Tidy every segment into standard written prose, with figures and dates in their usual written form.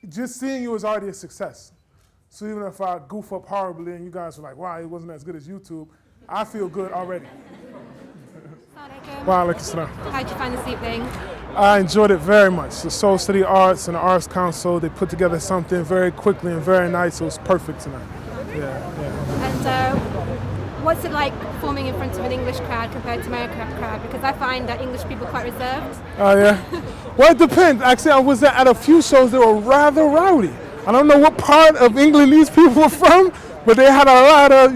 Just seeing you is already a success. So even if I goof up horribly and you guys are like, wow, it wasn't as good as YouTube, I feel good already. Wow, how did you find this evening? I enjoyed it very much. The Soul City Arts and the Arts Council, they put together something very quickly and very nice. It was perfect tonight. And what's it like performing in front of an English crowd compared to American crowd? Because I find that English people are quite reserved. Oh, yeah? Well, it depends. Actually, I was at a few shows that were rather rowdy. I don't know what part of England these people were from, but they had a lot of,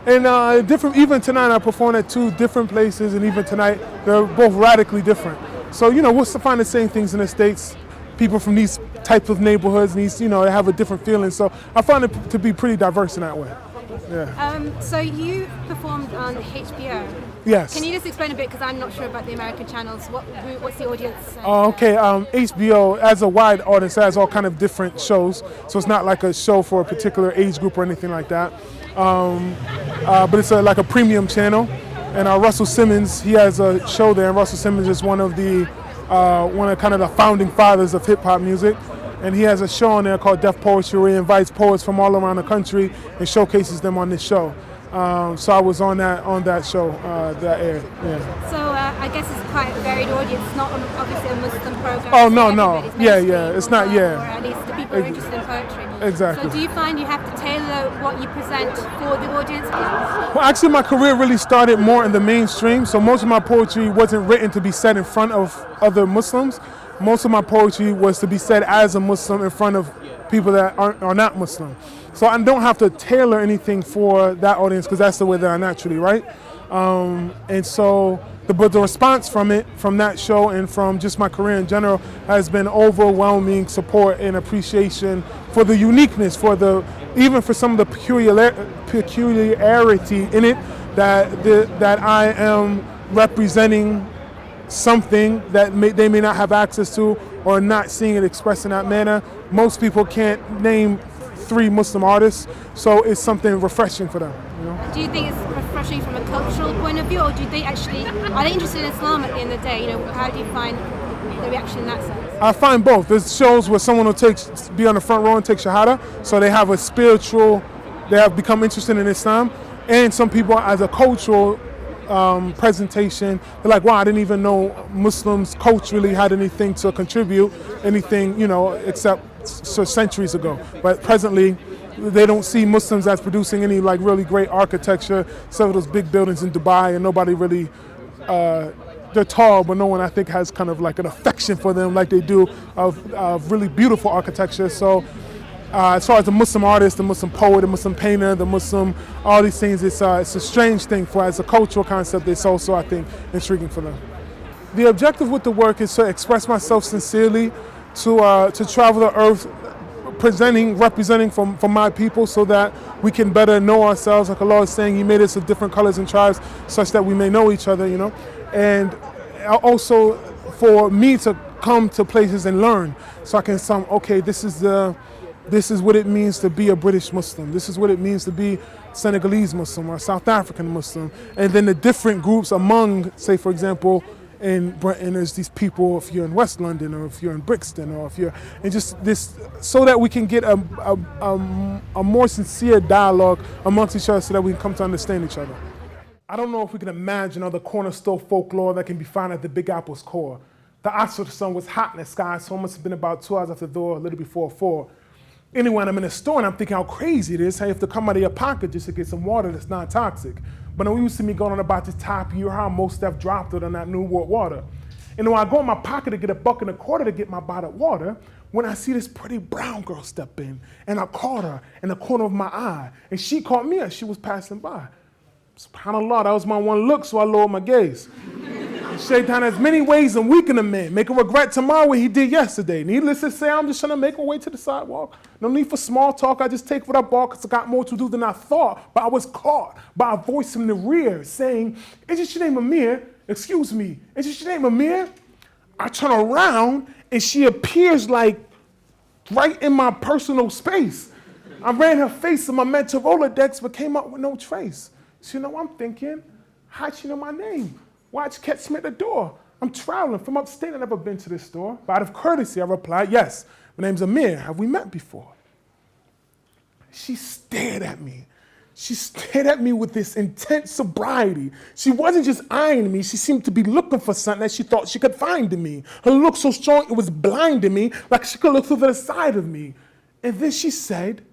and different. Even tonight, I performed at 2 different places, and even tonight, they're both radically different. So, we'll find the same things in the States. People from these types of neighborhoods, and these, they have a different feeling. So I found it to be pretty diverse in that way. Yeah. So you performed on HBO. Yes. Can you just explain a bit, because I'm not sure about the American channels. What's the audience? Okay. HBO, as a wide audience, has all kind of different shows. So it's not like a show for a particular age group or anything like that. But it's like a premium channel. And Russell Simmons, he has a show there. And Russell Simmons is one of kind of the founding fathers of hip hop music. And he has a show on there called Deaf Poetry, where he invites poets from all around the country and showcases them on this show. So I was on that show that aired. Yeah. So I guess it's quite a varied audience. It's not obviously a Muslim program. Oh no. Yeah. It's not. Or at least the people who are interested in poetry. Exactly. So do you find you have to tailor what you present for the audience? Well, actually, my career really started more in the mainstream. So most of my poetry wasn't written to be said in front of other Muslims. Most of my poetry was to be said as a Muslim in front of people that are not Muslim. So I don't have to tailor anything for that audience, because that's the way that I naturally write. And so, but the response from that show and from just my career in general has been overwhelming support and appreciation for the uniqueness, even for some of the peculiarity in it, that I am representing something that they may not have access to, or not seeing it expressed in that manner. Most people can't name 3 Muslim artists, so it's something refreshing for them. Do you think it's refreshing from a cultural point of view, or do you think are they interested in Islam at the end of the day? How do you find the reaction in that sense? I find both. There's shows where someone will be on the front row and take Shahada, so they have they have become interested in Islam, and some people as a cultural presentation, they're like, wow, I didn't even know Muslims culturally had anything to contribute, except centuries ago. But presently, they don't see Muslims as producing any really great architecture. Some of those big buildings in Dubai, and nobody really, they're tall, but no one I think has kind of like an affection for them like they do of really beautiful architecture. So as far as the Muslim artist, the Muslim poet, the Muslim painter, the Muslim, all these things, it's a strange thing as a cultural concept. It's also, I think, intriguing for them. The objective with the work is to express myself sincerely, to travel the earth, representing from my people, so that we can better know ourselves. Like Allah is saying, He made us of different colors and tribes, such that we may know each other, And also for me to come to places and learn, so I can okay, this is what it means to be a British Muslim. This is what it means to be Senegalese Muslim or South African Muslim. And then the different groups among, say, for example, in Britain, there's these people, if you're in West London, or if you're in Brixton, or if you're, and just this, so that we can get a more sincere dialogue amongst each other, so that we can come to understand each other. I don't know if we can imagine other corner store folklore that can be found at the Big Apple's core. The Oxford sun was hot in the sky, so it must have been about 2 hours after the door, a little before 4. Anyway, when I'm in a store and I'm thinking how crazy it is, how you have to come out of your pocket just to get some water that's not toxic. But when you see me going on about this top, you hear how most stuff dropped it on that New World water. And when I go in my pocket to get $1.25 to get my bottled water, when I see this pretty brown girl step in, and I caught her in the corner of my eye, and she caught me as she was passing by. SubhanAllah, that was my one look, so I lowered my gaze. Shaitan has many ways of weakening a man. Make him regret tomorrow what he did yesterday. Needless to say, I'm just trying to make my way to the sidewalk. No need for small talk. I just take what I bought because I got more to do than I thought. But I was caught by a voice from the rear saying, "Is this your name Amir? Excuse me, is this your name Amir?" I turn around and she appears like right in my personal space. I ran her face in my mental Rolodex but came up with no trace. So I'm thinking, how'd she know my name? Why'd you catch me at the door? I'm traveling from upstate. I've never been to this store. But out of courtesy, I replied, yes, my name's Amir. Have we met before? She stared at me. She stared at me with this intense sobriety. She wasn't just eyeing me. She seemed to be looking for something that she thought she could find in me. Her look so strong, it was blinding me, like she could look through the side of me. And then she said,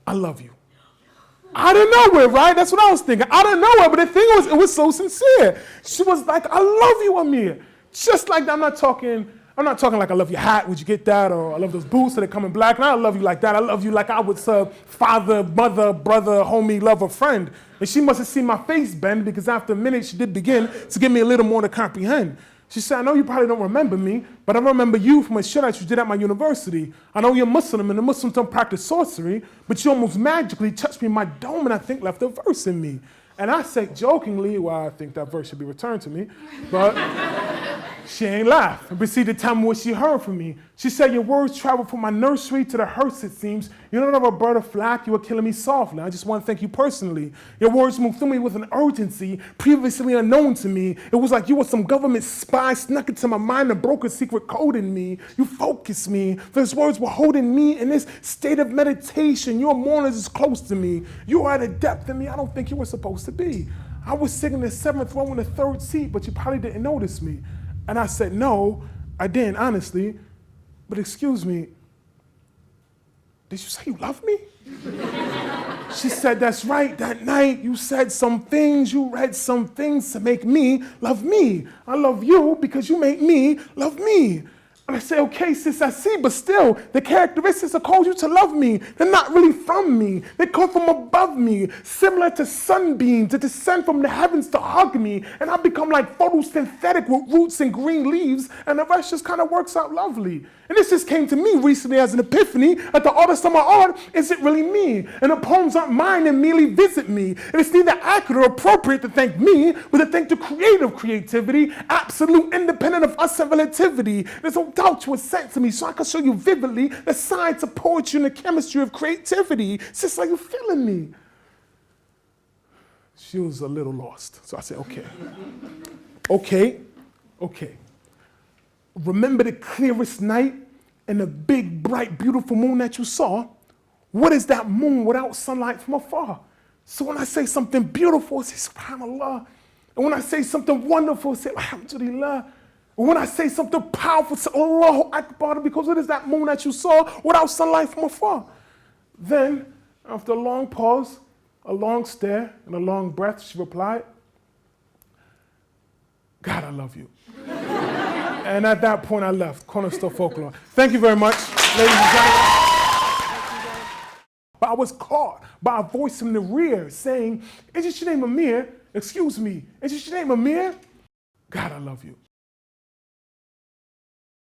I love you. Out of nowhere, right? That's what I was thinking. Out of nowhere, but the thing was, it was so sincere. She was like, I love you, Amir. Just like that. I'm not talking like I love your hat, would you get that? Or I love those boots that come in black. And I love you like that. I love you like I would serve father, mother, brother, homie, lover, friend. And she must have seen my face bend, because after a minute she did begin to give me a little more to comprehend. She said, I know you probably don't remember me, but I remember you from a shit that you did at my university. I know you're Muslim and the Muslims don't practice sorcery, but you almost magically touched me in my dome and I think left a verse in me. And I said jokingly, well, I think that verse should be returned to me, but she ain't laughed and proceeded to tell me what she heard from me. She said, your words travel from my nursery to the hearse, it seems. You don't have a bird of flack, you were killing me softly. I just want to thank you personally. Your words moved through me with an urgency previously unknown to me. It was like you were some government spy snuck into my mind and broke a secret code in me. You focused me. Those words were holding me in this state of meditation. Your mourners is close to me. You are at a depth in me I don't think you were supposed to be. I was sitting in the 7th row in the 3rd seat, but you probably didn't notice me. And I said, no, I didn't, honestly. But excuse me, did you say you love me? She said, that's right, that night you said some things, you read some things to make me love me. I love you because you make me love me. And I say, okay, sis, I see, but still, the characteristics that cause you to love me, they're not really from me. They come from above me, similar to sunbeams that descend from the heavens to hug me, and I become like photosynthetic with roots and green leaves, and the rest just kind of works out lovely. And this just came to me recently as an epiphany that the artist of my art isn't really me, and the poems aren't mine and merely visit me. And it's neither accurate or appropriate to thank me, but to thank the creative creativity, absolute independent of us and relativity. There's no doubt you were sent to me so I can show you vividly the science of poetry and the chemistry of creativity. It's just like you feeling me. She was a little lost. So I said, okay. Remember the clearest night and the big, bright, beautiful moon that you saw? What is that moon without sunlight from afar? So when I say something beautiful, say subhanallah. And when I say something wonderful, say alhamdulillah. And when I say something powerful, say Allahu Akbar, because what is that moon that you saw without sunlight from afar? Then, after a long pause, a long stare, and a long breath, she replied, God, I love you. And at that point, I left. Store Folklore. Thank you very much, ladies and gentlemen. But I was caught by a voice from the rear saying, is this your name Amir? Excuse me, is this your name Amir? God, I love you.